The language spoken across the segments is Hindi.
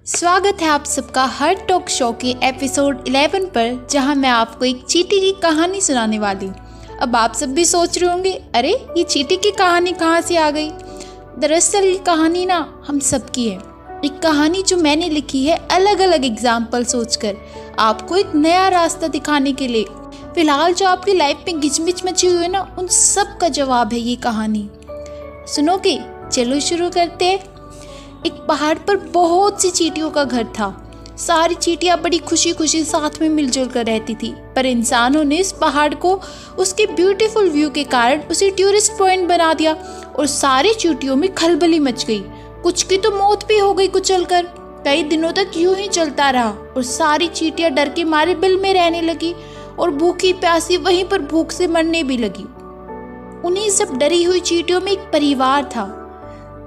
स्वागत है आप सबका हर टॉक शो के एपिसोड 11 पर, जहां मैं आपको एक चींटी की कहानी सुनाने वाली हूं। अब आप सब भी सोच रहे होंगे, अरे ये चींटी की कहानी कहां से आ गई। दरअसल ये कहानी ना हम सबकी है। एक कहानी जो मैंने लिखी है अलग अलग एग्जाम्पल सोचकर आपको एक नया रास्ता दिखाने के लिए। फिलहाल जो आपकी लाइफ में घिचमिच मची हुई है ना, उन सब का जवाब है ये कहानी। सुनोगे? चलो शुरू करते हैं। एक पहाड़ पर बहुत सी चींटियों का घर था। सारी चींटियां बड़ी खुशी खुशी साथ में मिलजुल कर रहती थी, पर इंसानों ने इस पहाड़ को उसके ब्यूटीफुल व्यू के कारण उसे टूरिस्ट पॉइंट बना दिया और सारी चींटियों में खलबली मच गई। कुछ की तो मौत भी हो गई कुचलकर। कई दिनों तक यूं ही चलता रहा और सारी चींटियां डर के मारे बिल में रहने लगी और भूखी प्यासी वहीं पर भूख से मरने भी लगी। उन्हीं सब डरी हुई चींटियों में एक परिवार था।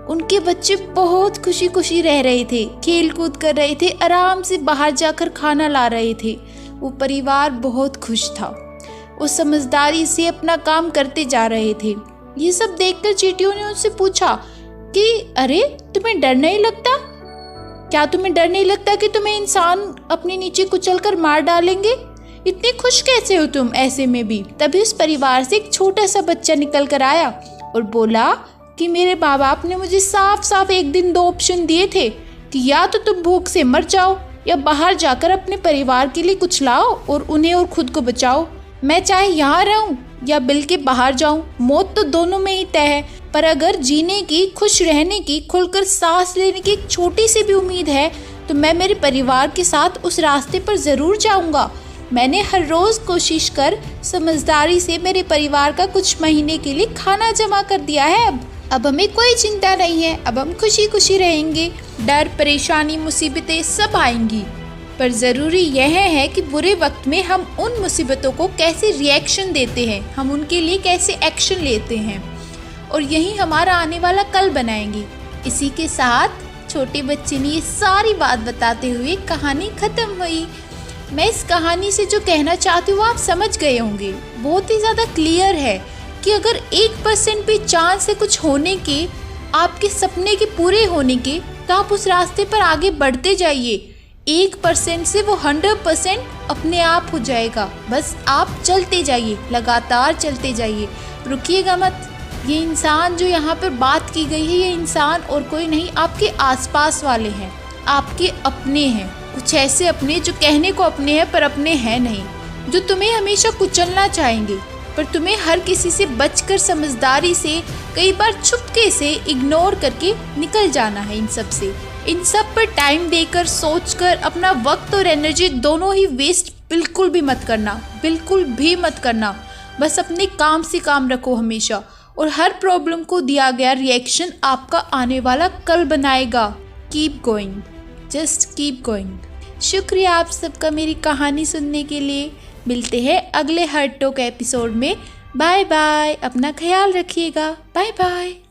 उनके बच्चे बहुत खुशी खुशी रह रहे थे, खेल कूद कर रहे थे, आराम से बाहर जाकर खाना ला रहे थे। वो परिवार बहुत खुश था। वो समझदारी से अपना काम करते जा रहे थे। ये सब देखकर चींटियों ने उनसे पूछा कि अरे तुम्हें डर नहीं लगता? क्या तुम्हें डर नहीं लगता कि तुम्हें इंसान अपने नीचे कुचलकर मार डालेंगे? इतने खुश कैसे हो तुम ऐसे में भी? तभी उस परिवार से एक छोटा सा बच्चा निकल कर आया और बोला कि मेरे माँ बाप ने मुझे साफ साफ एक दिन दो ऑप्शन दिए थे कि या तो तुम भूख से मर जाओ या बाहर जाकर अपने परिवार के लिए कुछ लाओ और उन्हें और खुद को बचाओ। मैं चाहे यहाँ रहूं या बिल के बाहर जाऊं, मौत तो दोनों में ही तय है, पर अगर जीने की, खुश रहने की, खुलकर सांस लेने की एक छोटी सी भी उम्मीद है तो मैं मेरे परिवार के साथ उस रास्ते पर ज़रूर जाऊँगा। मैंने हर रोज़ कोशिश कर समझदारी से मेरे परिवार का कुछ महीने के लिए खाना जमा कर दिया है। अब हमें कोई चिंता नहीं है। अब हम खुशी खुशी रहेंगे। डर, परेशानी, मुसीबतें सब आएंगी, पर ज़रूरी यह है कि बुरे वक्त में हम उन मुसीबतों को कैसे रिएक्शन देते हैं, हम उनके लिए कैसे एक्शन लेते हैं, और यही हमारा आने वाला कल बनाएंगे। इसी के साथ छोटे बच्चे ने ये सारी बात बताते हुए कहानी ख़त्म हुई। मैं इस कहानी से जो कहना चाहती हूँ आप समझ गए होंगे। बहुत ही ज़्यादा क्लियर है कि अगर 1% भी चांस है कुछ होने के, आपके सपने के पूरे होने के, तो आप उस रास्ते पर आगे बढ़ते जाइए। 1% से वो 100% अपने आप हो जाएगा। बस आप चलते जाइए, लगातार चलते जाइए, रुकिएगा मत। ये इंसान जो यहाँ पर बात की गई है, ये इंसान और कोई नहीं, आपके आसपास वाले हैं, आपके अपने हैं। कुछ ऐसे अपने जो कहने को अपने हैं पर अपने हैं नहीं, जो तुम्हें हमेशा कुचलना चाहेंगे, पर तुम्हें हर किसी से बचकर समझदारी से, कई बार चुपके से इग्नोर करके निकल जाना है। इन सब पर टाइम देकर, सोचकर अपना वक्त और एनर्जी दोनों ही वेस्ट बिल्कुल भी मत करना, बिल्कुल भी मत करना। बस अपने काम से काम रखो हमेशा, और हर प्रॉब्लम को दिया गया रिएक्शन आपका आने वाला कल बनाएगा। Keep going, just keep going. शुक्रिया आप सबका मेरी कहानी सुनने के लिए। मिलते हैं अगले हर टॉक एपिसोड में। Bye bye. अपना ख्याल रखिएगा। Bye bye.